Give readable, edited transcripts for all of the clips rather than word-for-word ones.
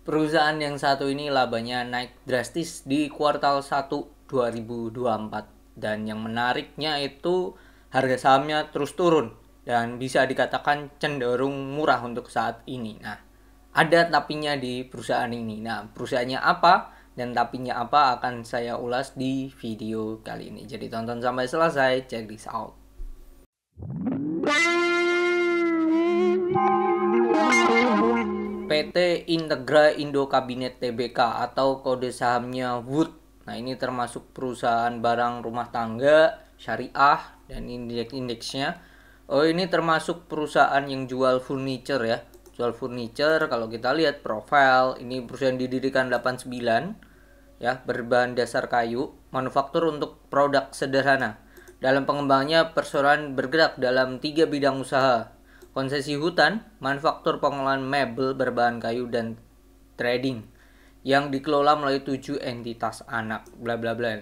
Perusahaan yang satu ini labanya naik drastis di kuartal 1 2024. Dan yang menariknya itu harga sahamnya terus turun dan bisa dikatakan cenderung murah untuk saat ini. Nah, ada tapinya di perusahaan ini. Nah, perusahaannya apa dan tapinya apa akan saya ulas di video kali ini. Jadi tonton sampai selesai, check this out. PT Integra Indo Kabinet Tbk atau kode sahamnya WOOD. Nah, ini termasuk perusahaan barang rumah tangga, syariah, dan indeks-indeksnya. Oh, ini termasuk perusahaan yang jual furniture ya. Jual furniture, kalau kita lihat profil, ini perusahaan didirikan 89 ya, berbahan dasar kayu, manufaktur untuk produk sederhana. Dalam pengembangannya, perseroan bergerak dalam 3 bidang usaha: konsesi hutan, manufaktur pengolahan mebel berbahan kayu, dan trading yang dikelola melalui 7 entitas anak, bla bla bla.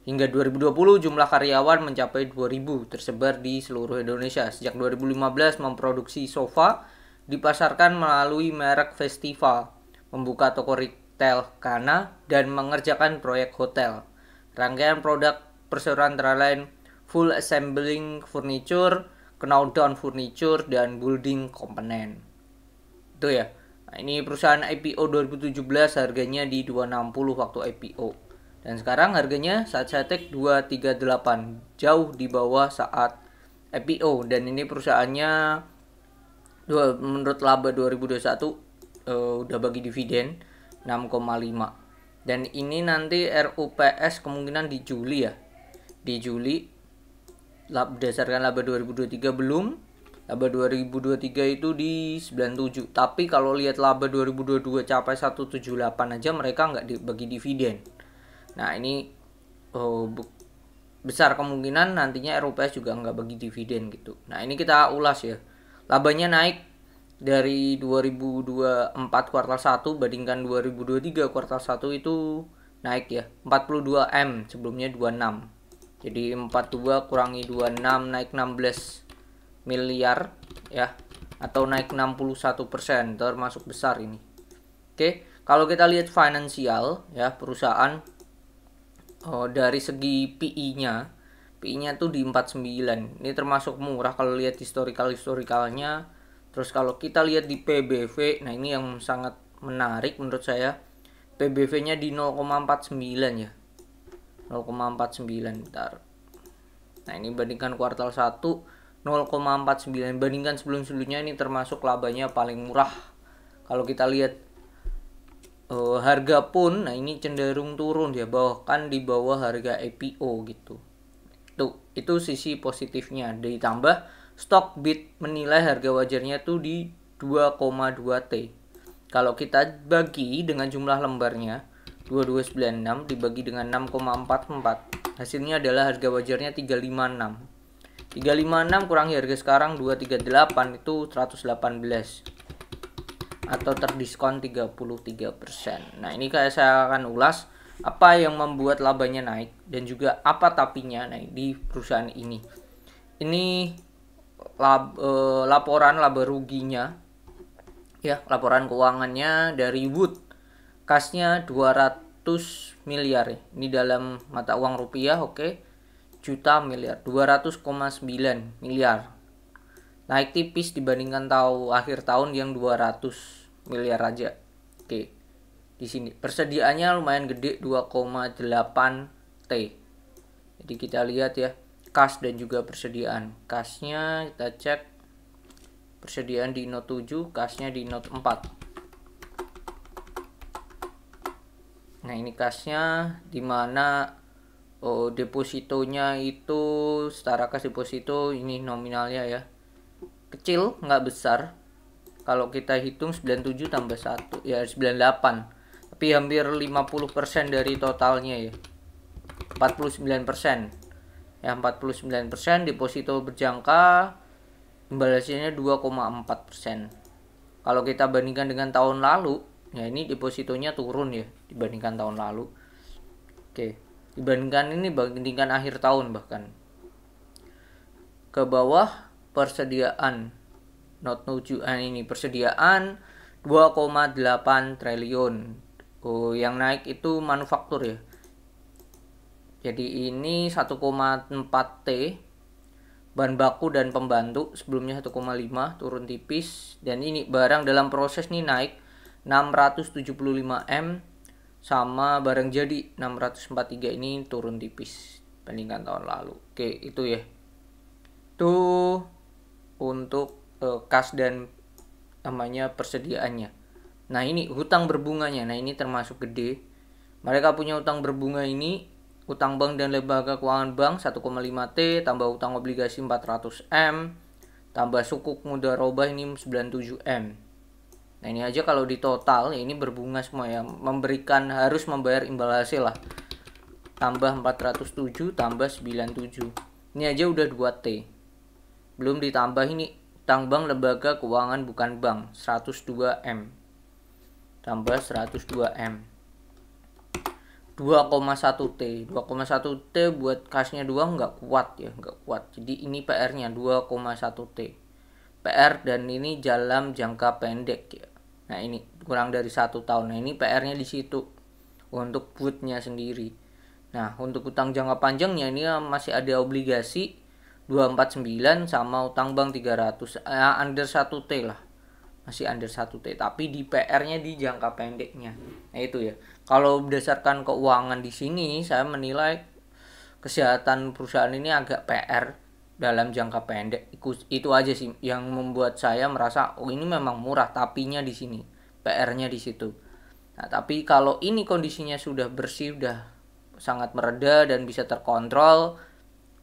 Hingga 2020 jumlah karyawan mencapai 2000 tersebar di seluruh Indonesia. Sejak 2015 memproduksi sofa, dipasarkan melalui merek Festival, membuka toko retail Kana, dan mengerjakan proyek hotel. Rangkaian produk perseroan antara lain full assembling furniture, Knockdown Furniture, dan Building Component. Itu ya. Nah, ini perusahaan IPO 2017 harganya di 260 waktu IPO. Dan sekarang harganya saat saya take 238, jauh di bawah saat IPO. Dan ini perusahaannya menurut laba 2021 udah bagi dividen 6,5. Dan ini nanti RUPS kemungkinan di Juli ya. Di Juli berdasarkan laba 2023 belum. Laba 2023 itu di 97. Tapi kalau lihat laba 2022 capai 178 aja, mereka nggak dibagi dividen. Nah, ini besar kemungkinan nantinya RUPS juga nggak bagi dividen gitu. Nah, ini kita ulas ya. Labanya naik dari 2024 kuartal 1 bandingkan 2023 kuartal 1 itu naik ya. 42 M, sebelumnya 26. Jadi 42 kurangi 26 naik 16 miliar ya, atau naik 61%, termasuk besar ini. Oke, kalau kita lihat finansial ya, perusahaan dari segi PI-nya tuh di 49. Ini termasuk murah kalau lihat historikalnya. Terus kalau kita lihat di PBV, nah ini yang sangat menarik menurut saya. PBV-nya di 0,49 ya. 0,49 bentar. Nah, ini bandingkan kuartal 1 0,49, bandingkan sebelum-sebelumnya ini termasuk labanya paling murah. Kalau kita lihat harga pun, nah ini cenderung turun ya, bahkan di bawah harga IPO gitu. Tuh, itu sisi positifnya. Ditambah Stockbit menilai harga wajarnya tuh di 2,2 T. Kalau kita bagi dengan jumlah lembarnya 2296 dibagi dengan 6,44, hasilnya adalah harga wajarnya 356. 356 kurangi harga sekarang 238 itu 118, atau terdiskon 33%. Nah, ini kayak saya akan ulas apa yang membuat labanya naik dan juga apa tapinya naik di perusahaan ini. Ini laporan laba ruginya ya, laporan keuangannya dari Wood. Kasnya 200 miliar ya. Ini dalam mata uang rupiah, oke. Juta miliar, 200,9 miliar. Naik tipis dibandingkan akhir tahun yang 200 miliar aja. Oke. Di sini persediaannya lumayan gede, 2,8 T. Jadi kita lihat ya, kas dan juga persediaan. Kasnya kita cek, persediaan di note 7, kasnya di note 4. Nah, ini kasnya dimana depositonya itu setara kas deposito, ini nominalnya ya. Kecil, nggak besar. Kalau kita hitung 97 tambah 1 ya 98. Tapi hampir 50% dari totalnya ya. 49%. Ya, 49% deposito berjangka, imbal-hasilnya 2,4%. Kalau kita bandingkan dengan tahun lalu, ya ini depositonya turun ya dibandingkan tahun lalu. Oke, dibandingkan akhir tahun bahkan. Ke bawah persediaan note 7 ini persediaan 2,8 triliun. Oh, yang naik itu manufaktur ya. Jadi ini 1,4 T bahan baku dan pembantu, sebelumnya 1,5 turun tipis, dan ini barang dalam proses nih naik 675 M, sama barang jadi 643 ini turun tipis bandingkan tahun lalu. Oke, itu ya. Itu untuk kas dan namanya persediaannya. Nah, ini hutang berbunganya. Nah, ini termasuk gede. Mereka punya hutang berbunga ini, utang bank dan lembaga keuangan bank 1,5 T, tambah utang obligasi 400 M, tambah sukuk mudharabah ini 97 M. Nah, ini aja kalau di total ya, ini berbunga semua ya, harus membayar imbal hasil lah. Tambah 407 tambah 97. Ini aja udah 2 T. Belum ditambah ini utang bank lembaga keuangan bukan bank 102 M. Tambah 102 M. 2,1 T. 2,1 T buat kasnya 2 nggak kuat ya, nggak kuat. Jadi ini PR-nya 2,1 T. PR dan ini dalam jangka pendek ya. Nah, ini kurang dari 1 tahun. Nah, ini PR-nya di situ untuk put-nya sendiri. Nah, untuk utang jangka panjangnya ini masih ada obligasi 249 sama utang bank 300, under 1 T lah. Masih under 1 T, tapi di PR-nya di jangka pendeknya. Nah, itu ya. Kalau berdasarkan keuangan di sini, saya menilai kesehatan perusahaan ini agak PR dalam jangka pendek. Itu aja sih yang membuat saya merasa oh ini memang murah, tapinya di sini. PR-nya di situ. Nah, tapi kalau ini kondisinya sudah bersih, udah sangat mereda dan bisa terkontrol,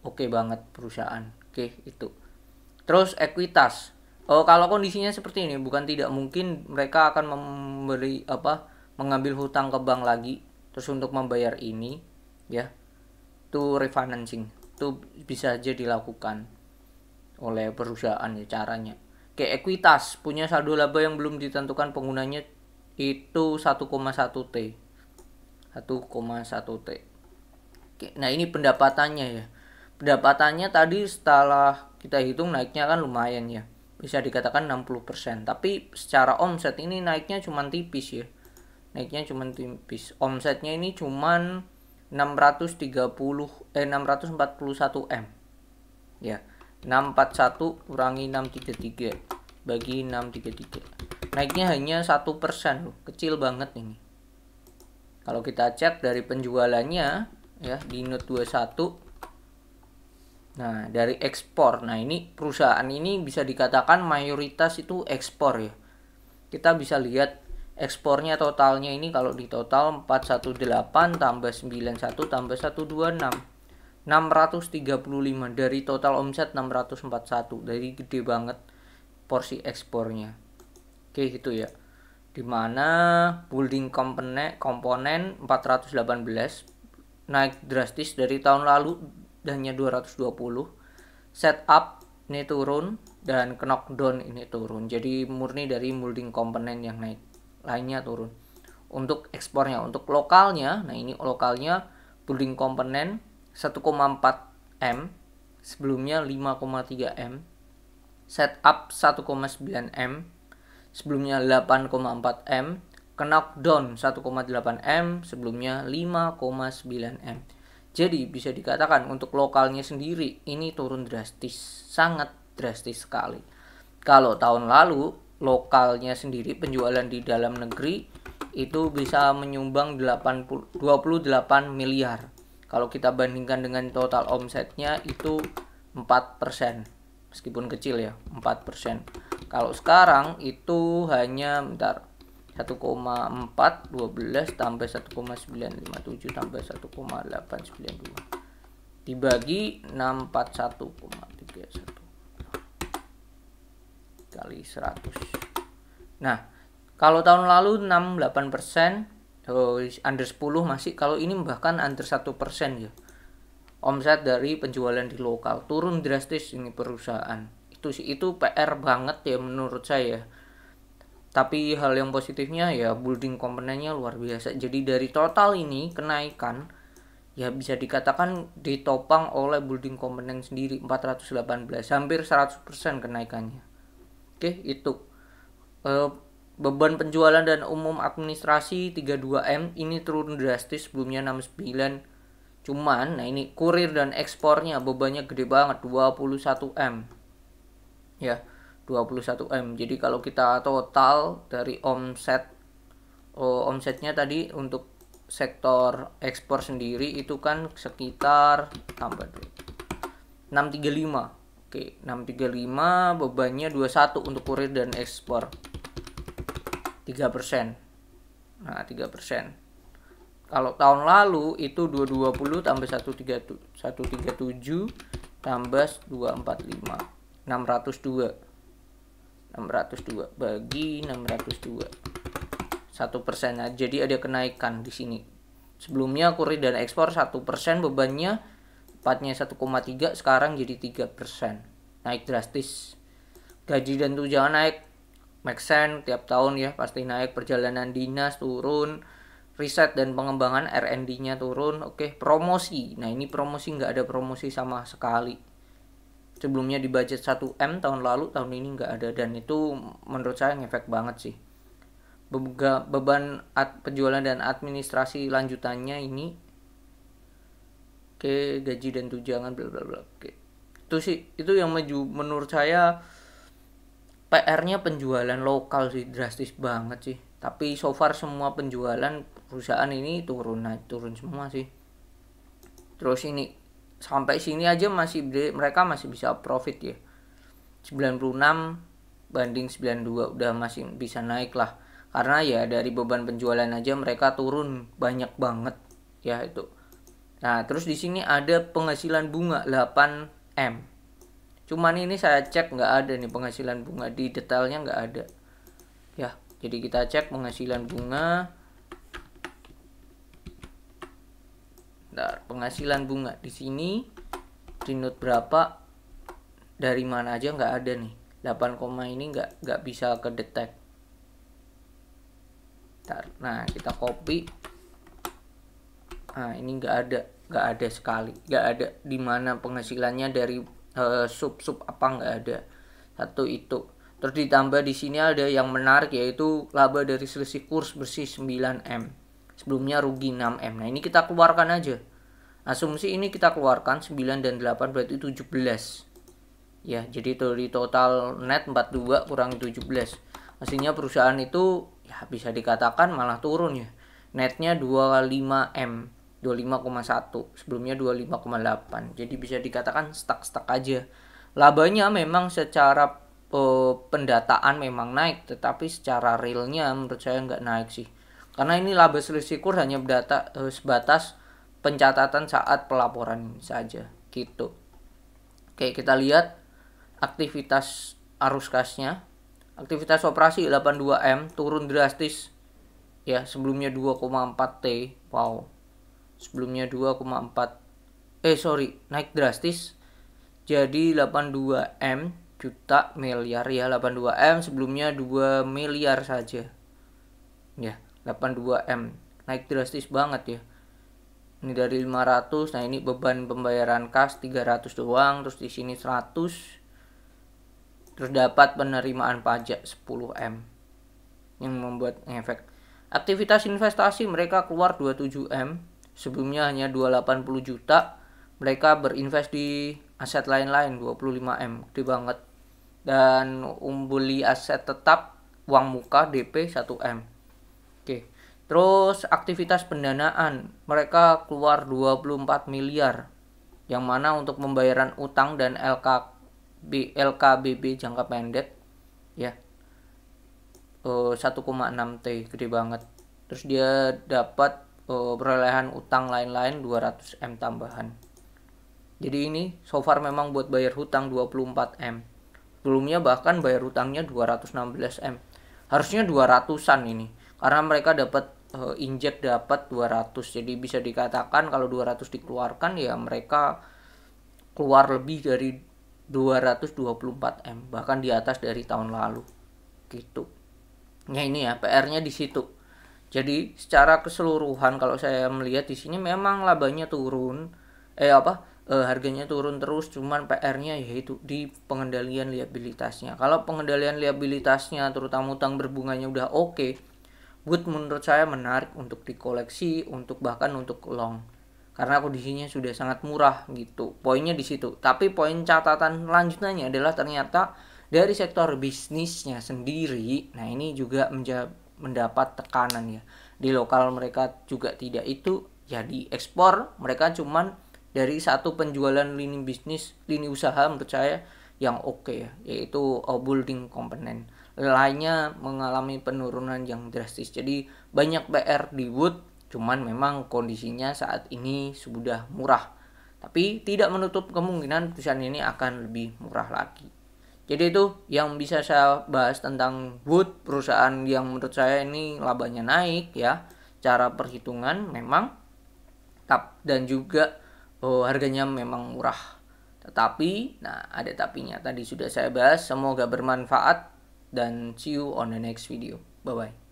oke banget perusahaan. Oke, itu. Terus ekuitas. Oh, kalau kondisinya seperti ini, bukan tidak mungkin mereka akan mengambil hutang ke bank lagi terus untuk membayar ini ya. Itu refinancing. Itu bisa aja dilakukan oleh perusahaan ya caranya. Kayak ekuitas punya saldo laba yang belum ditentukan penggunanya itu 1,1 T. 1,1 T. Oke, nah ini pendapatannya ya. Pendapatannya tadi setelah kita hitung naiknya kan lumayan ya. Bisa dikatakan 60%. Tapi secara omset ini naiknya cuma tipis ya. Naiknya cuma tipis. Omsetnya ini cuma 641 M. Ya. 641 kurangi 633 bagi 633. Naiknya hanya 1% loh. Kecil banget ini. Kalau kita cek dari penjualannya ya di note 21. Nah, dari ekspor. Nah, ini perusahaan ini bisa dikatakan mayoritas itu ekspor ya. Kita bisa lihat ekspornya totalnya ini kalau di total 418 tambah 91 tambah 126. 635 dari total omset 641. Dari gede banget porsi ekspornya. Oke, gitu ya. Dimana building komponen 418 naik drastis dari tahun lalu hanya 220. Setup ini turun dan knockdown ini turun. Jadi murni dari molding komponen yang naik, lainnya turun. Untuk ekspornya, untuk lokalnya, nah ini lokalnya building komponen 1,4 M, sebelumnya 5,3 M. Setup 1,9 M, sebelumnya 8,4 M. Knockdown 1,8 M, sebelumnya 5,9 M. Jadi bisa dikatakan untuk lokalnya sendiri ini turun drastis, sangat drastis sekali. Kalau tahun lalu lokalnya sendiri penjualan di dalam negeri itu bisa menyumbang 28 miliar. Kalau kita bandingkan dengan total omsetnya itu 4%. Meskipun kecil ya, 4%. Kalau sekarang itu hanya 1,4 12 tambah 1,957 tambah 1,892 dibagi 641,31 kali 100. Nah, kalau tahun lalu 68%, under 10 masih, kalau ini bahkan under 1% ya. Omset dari penjualan di lokal turun drastis ini perusahaan. Itu PR banget ya menurut saya. Tapi hal yang positifnya ya building komponennya luar biasa. Jadi dari total ini kenaikan ya bisa dikatakan ditopang oleh building komponen sendiri 418, hampir 100% kenaikannya. Oke, itu Beban penjualan dan umum administrasi 32M ini turun drastis, sebelumnya 69. Cuman nah ini kurir dan ekspornya bebannya gede banget, 21M. Ya, 21M. Jadi kalau kita total dari omsetnya tadi untuk sektor ekspor sendiri itu kan sekitar tambah 635. Oke, 635, bebannya 21 untuk kurir dan ekspor. 3%. Nah, 3%. Kalau tahun lalu itu 220 tambah 137 tambah 245. 602. 602 bagi 602. 1%. Nah, jadi ada kenaikan di sini. Sebelumnya kurir dan ekspor 1%, bebannya tepatnya 1,3, sekarang jadi 3%. Naik drastis. Gaji dan tunjangan naik, make sense, tiap tahun ya pasti naik. Perjalanan dinas turun, riset dan pengembangan R&D-nya turun. Oke, promosi. Nah, ini promosi nggak ada promosi sama sekali. Sebelumnya di budget 1M tahun lalu, tahun ini nggak ada, dan itu menurut saya ngefek banget sih. Beban penjualan dan administrasi lanjutannya ini, oke, gaji dan tunjangan bla bla bla. Oke, itu sih, itu yang menurut saya PR-nya penjualan lokal sih, drastis banget sih. Tapi so far semua penjualan perusahaan ini turun semua sih. Terus ini sampai sini aja mereka masih bisa profit ya. 96 banding 92 udah masih bisa naik lah. Karena ya dari beban penjualan aja mereka turun banyak banget ya itu. Nah, terus di sini ada penghasilan bunga 8M. Cuman ini saya cek nggak ada nih penghasilan bunga, di detailnya nggak ada. Ya, jadi kita cek penghasilan bunga. Nah, penghasilan bunga di sini di note berapa, dari mana aja nggak ada nih. 8, ini nggak bisa kedetek. Nah, kita copy. Nah, ini nggak ada sekali, nggak ada di mana penghasilannya dari sub apa, nggak ada. Satu itu. Terus ditambah di sini ada yang menarik, yaitu laba dari selisih kurs bersih 9M. Sebelumnya rugi 6M. Nah, ini kita keluarkan aja. Asumsi ini kita keluarkan 9 dan 8 berarti 17. Ya, jadi dari total net 42 kurang 17. Hasilnya perusahaan itu ya bisa dikatakan malah turun ya. Netnya 25M. 25,1, sebelumnya 25,8. Jadi bisa dikatakan stuck aja. Labanya memang secara pendataan memang naik, tetapi secara realnya menurut saya nggak naik sih. Karena ini laba selisih kurs hanya sebatas pencatatan saat pelaporan saja gitu. Oke, kita lihat aktivitas arus kasnya. Aktivitas operasi 82M turun drastis ya, sebelumnya 2,4T. Wow. Sebelumnya 2,4 naik drastis jadi 82M juta miliar ya. 82M sebelumnya 2 miliar saja ya. 82M naik drastis banget ya. Ini dari 500. Nah, ini beban pembayaran kas 300 doang, terus di sini 100. Terus dapat penerimaan pajak 10M yang membuat efek. Aktivitas investasi mereka keluar 27M. Sebelumnya hanya 280 juta. Mereka berinvest di aset lain-lain 25M, gede banget. Dan beli aset tetap uang muka DP 1M. Oke. Terus aktivitas pendanaan mereka keluar 24 miliar. Yang mana untuk pembayaran utang dan LKBB jangka pendek ya. 1,6T, gede banget. Terus dia dapat perolehan utang lain-lain 200M tambahan. Jadi ini so far memang buat bayar hutang 24M. Sebelumnya bahkan bayar hutangnya 216M. Harusnya 200-an ini. Karena mereka dapat injek dapat 200. Jadi bisa dikatakan kalau 200 dikeluarkan ya mereka keluar lebih dari 224M, bahkan di atas dari tahun lalu. Gitu. Nah, ini ya PR-nya di situ. Jadi secara keseluruhan kalau saya melihat di sini memang labanya turun, harganya turun terus, cuman PR-nya yaitu di pengendalian liabilitasnya. Kalau pengendalian liabilitasnya terutama utang berbunganya udah oke, Wood menurut saya menarik untuk dikoleksi, untuk bahkan untuk long. Karena kondisinya sudah sangat murah gitu. Poinnya di situ. Tapi poin catatan lanjutannya adalah ternyata dari sektor bisnisnya sendiri, nah ini juga mendapat tekanan ya. Di lokal mereka juga tidak itu, ya di ekspor mereka cuman dari satu penjualan lini bisnis, lini usaha menurut saya yang oke ya, yaitu building component. Lainnya mengalami penurunan yang drastis. Jadi banyak PR di Wood, cuman memang kondisinya saat ini sudah murah. Tapi tidak menutup kemungkinan perusahaan ini akan lebih murah lagi. Jadi itu yang bisa saya bahas tentang Wood, perusahaan yang menurut saya ini labanya naik ya. Cara perhitungan memang dan juga harganya memang murah. Tetapi, nah ada tapinya tadi sudah saya bahas. Semoga bermanfaat dan see you on the next video. Bye bye.